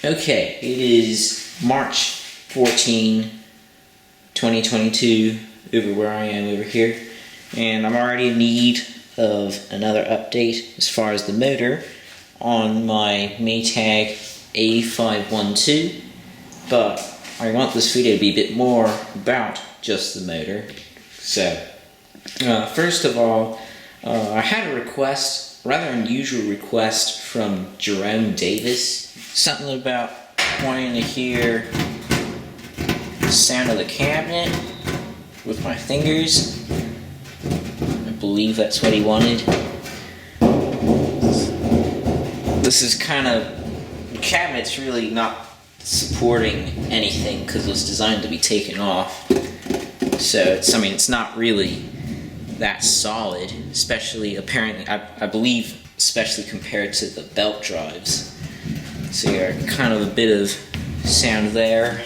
Okay, it is March 14, 2022, over where I am over here, and I'm already in need of another update as far as the motor on my Maytag A512, but I want this video to be a bit more about just the motor. So, first of all, I had a request, rather unusual request from Jerome Davis, something about wanting to hear the sound of the cabinet with my fingers. I believe that's what he wanted. This is kind of, the cabinet's really not supporting anything because it was designed to be taken off. So it's not really that solid, especially apparently, I believe, especially compared to the belt drives. So you got kind of a bit of sound there.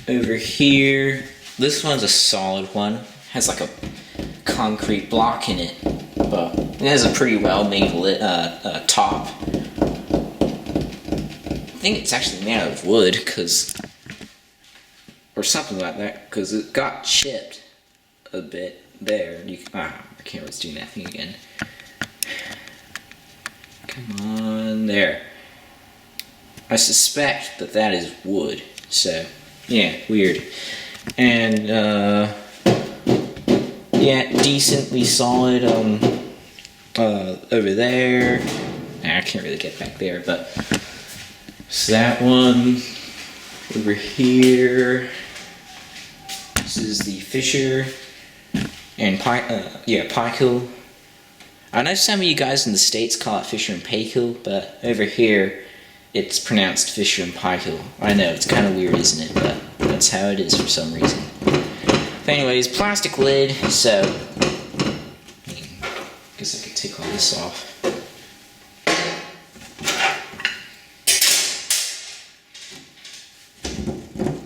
Over here, this one's a solid one. Has like a concrete block in it, but it has a pretty well made top. I think it's actually made out of wood, or something like that, because it got chipped a bit there. I can't really do that thing again. Come on, there. I suspect that is wood, so yeah, weird. And yeah, decently solid over there. I can't really get back there, but so that one over here. This is the Fisher and Paykel. I know some of you guys in the States call it Fisher and Paykel, but over here it's pronounced Fisher and Paykel. I know, it's kind of weird, isn't it? But that's how it is for some reason. But anyways, plastic lid, so I guess I could take all this off.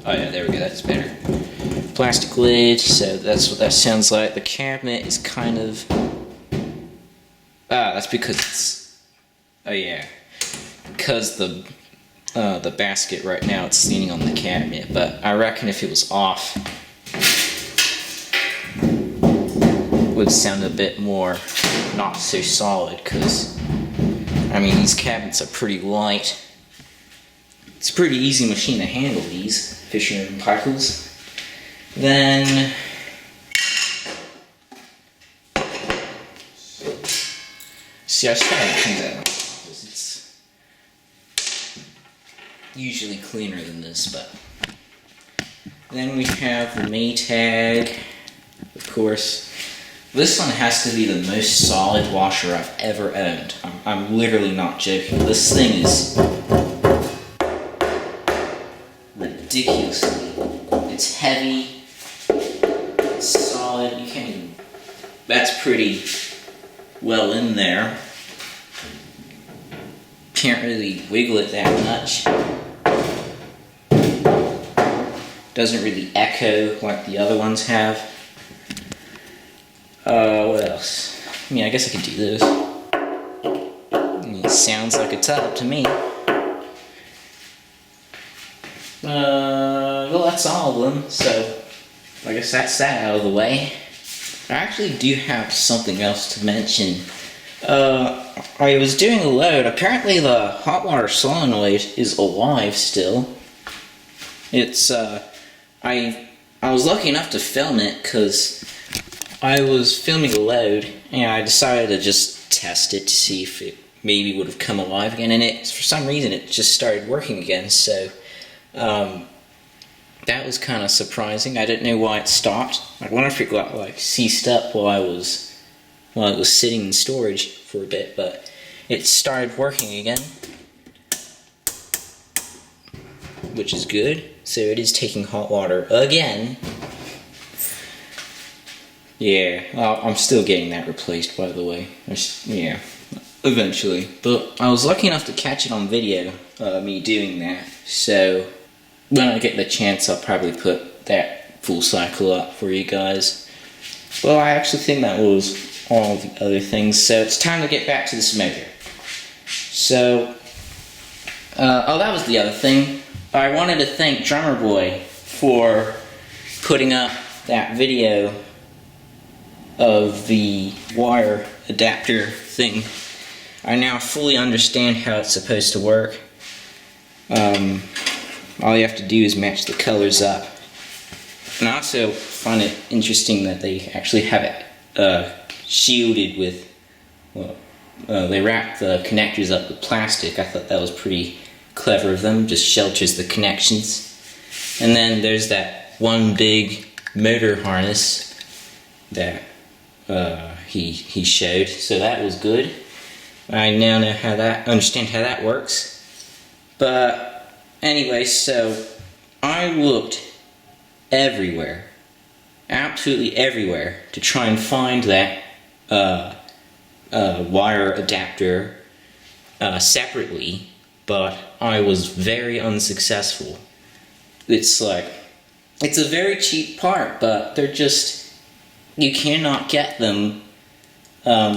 Oh yeah, there we go, that's better. Plastic lid, so that's what that sounds like. The cabinet is kind of... that's because it's... Oh yeah. Because the basket right now, it's leaning on the cabinet, but I reckon if it was off, it would sound a bit more not so solid, because, I mean, these cabinets are pretty light. It's a pretty easy machine to handle, these Fisher and Paykels. Then see, I just gotta clean that up. It's usually cleaner than this, but then we have the Maytag. Of course, this one has to be the most solid washer I've ever owned. I'm literally not joking. This thing is ridiculously. It's heavy. It's solid. You can't even. That's pretty well in there. Can't really wiggle it that much. Doesn't really echo like the other ones have. What else? I mean, I guess I could do this. I mean, it sounds like a tub to me. Well, that's all of them, so I guess that's that out of the way. I actually do have something else to mention. I was doing a load. Apparently the hot water solenoid is alive still. It's, I was lucky enough to film it because I was filming a load and I decided to just test it to see if it maybe would have come alive again, and for some reason it just started working again, so that was kind of surprising. I didn't know why it stopped. I wonder if it got like seized up while it was sitting in storage for a bit, but it started working again, which is good. So it is taking hot water again. Yeah, well, I'm still getting that replaced, by the way. Yeah, eventually. But I was lucky enough to catch it on video, me doing that. So when I get the chance, I'll probably put that full cycle up for you guys. Well, I actually think that was all the other things. So it's time to get back to this motor. So Oh, that was the other thing. I wanted to thank Drummer Boy for putting up that video of the wire adapter thing. I now fully understand how it's supposed to work. All you have to do is match the colors up. And I also find it interesting that they actually have it shielded with, well, they wrap the connectors up with plastic. I thought that was pretty clever of them, just shelters the connections. And then there's that one big motor harness that he showed, so that was good. I now know understand how that works. But anyway, so I looked everywhere, absolutely everywhere, to try and find that wire adapter separately, but I was very unsuccessful. It's a very cheap part, but they're just, you cannot get them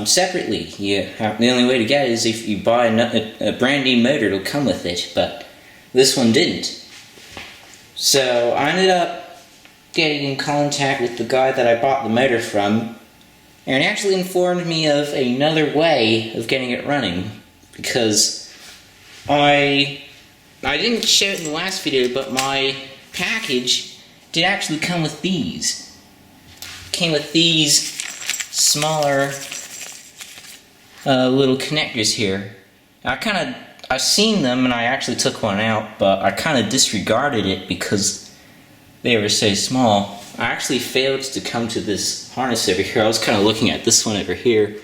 separately. The only way to get it is if you buy a brand new motor, it'll come with it, but this one didn't. So I ended up getting in contact with the guy that I bought the motor from, and he actually informed me of another way of getting it running, because I didn't show it in the last video, but my package did actually come with these. It came with these smaller little connectors here. I've seen them and I actually took one out, but I kind of disregarded it because they were so small. I actually failed to come to this harness over here. I was kind of looking at this one over here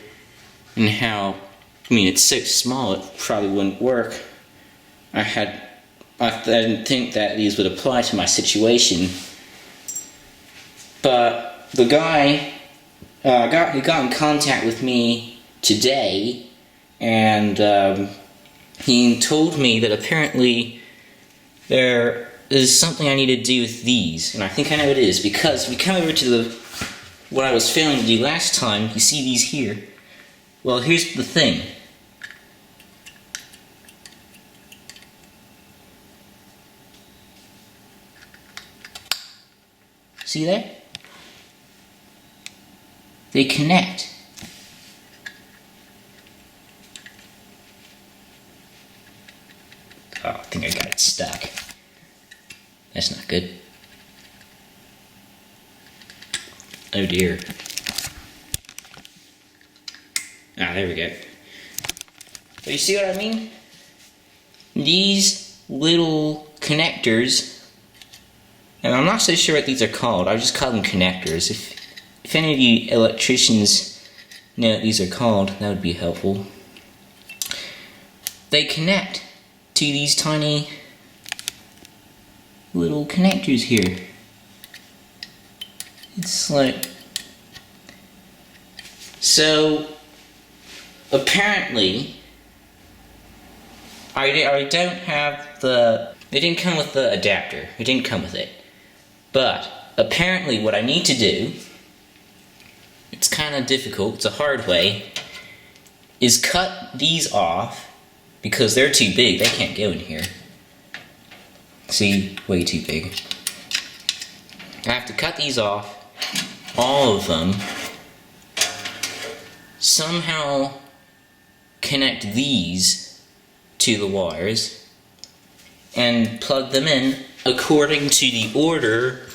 and how, it's so small it probably wouldn't work. I didn't think that these would apply to my situation. But the guy he got in contact with me today, and he told me that apparently there is something I need to do with these, and I think I know what it is, because we come over to what I was failing to do last time. You see these here? Well, here's the thing. See that? They connect. Oh, I think I got it stuck. That's not good. Oh dear. Ah, there we go. But you see what I mean? These little connectors, and I'm not so sure what these are called. I just call them connectors. If any of you electricians know what these are called, that would be helpful. They connect to these tiny little connectors here. It's like, so apparently I don't have it didn't come with the adapter. It didn't come with it. But apparently what I need to do, it's kind of difficult, it's a hard way, is cut these off, because they're too big, they can't go in here. See, way too big. I have to cut these off, all of them, somehow connect these to the wires, and plug them in according to the order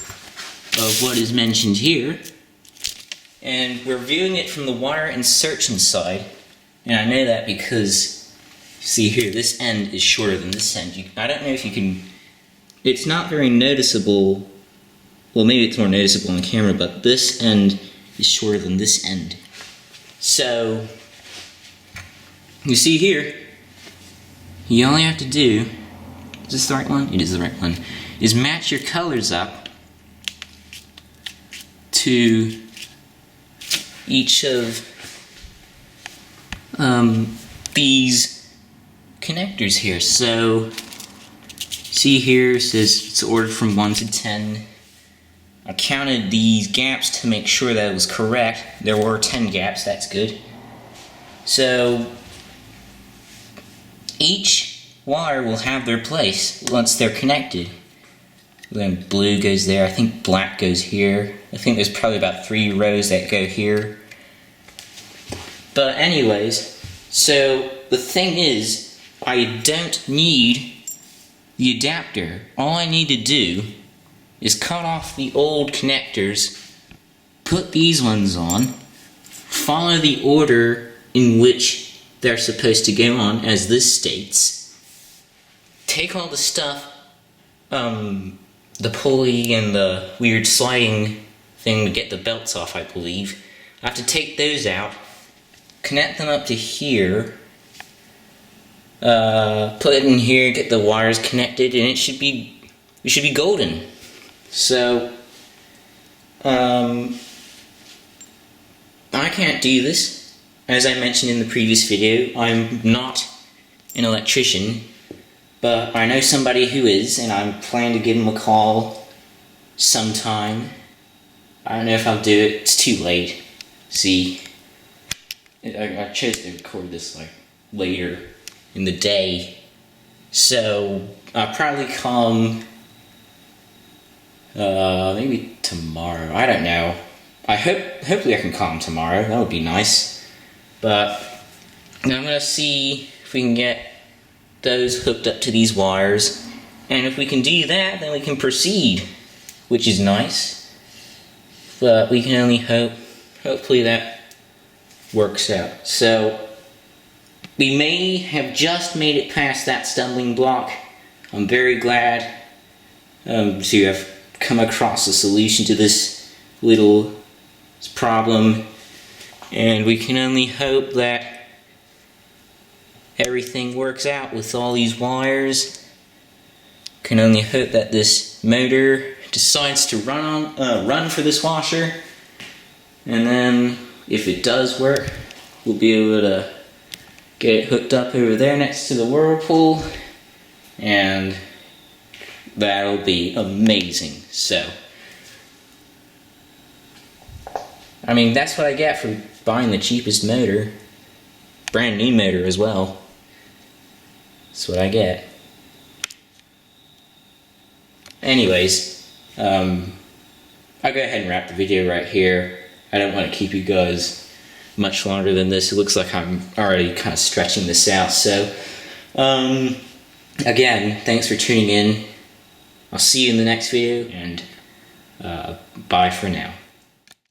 of what is mentioned here. And we're viewing it from the wire insertion side, and I know that because, see here, this end is shorter than this end. I don't know if you can, it's not very noticeable, well maybe it's more noticeable on camera, but this end is shorter than this end. So, you see here, you only have to do, is this the right one? It is the right one. Is match your colors up to each of these connectors here. So, see here, it says it's ordered from 1 to 10. I counted these gaps to make sure that it was correct. There were 10 gaps, that's good. So, each wire will have their place once they're connected. Then blue goes there, I think black goes here. I think there's probably about 3 rows that go here. But anyways, so the thing is, I don't need the adapter. All I need to do is cut off the old connectors, put these ones on, follow the order in which they're supposed to go on, as this states, take all the stuff, the pulley and the weird sliding thing to get the belts off, I believe. I have to take those out, connect them up to here, put it in here, get the wires connected, and it should be golden. So, I can't do this. As I mentioned in the previous video, I'm not an electrician, but I know somebody who is, and I'm planning to give him a call sometime. I don't know if I'll do it. It's too late. See, I chose to record this like later in the day, so I'll probably come maybe tomorrow. I don't know. Hopefully I can call him tomorrow. That would be nice. But I'm gonna see if we can get those hooked up to these wires, and if we can do that, then we can proceed, which is nice. But we can only hope. Hopefully that works out. So we may have just made it past that stumbling block. I'm very glad to have come across a solution to this little problem, and we can only hope that everything works out with all these wires. Can only hope that this motor decides to run for this washer, and then if it does work, we'll be able to get it hooked up over there next to the whirlpool, and that'll be amazing. So, I mean, that's what I get for buying the cheapest motor. Brand new motor as well. That's what I get. Anyways, I'll go ahead and wrap the video right here. I don't want to keep you guys much longer than this. It looks like I'm already kind of stretching this out. So, again, thanks for tuning in. I'll see you in the next video, and bye for now.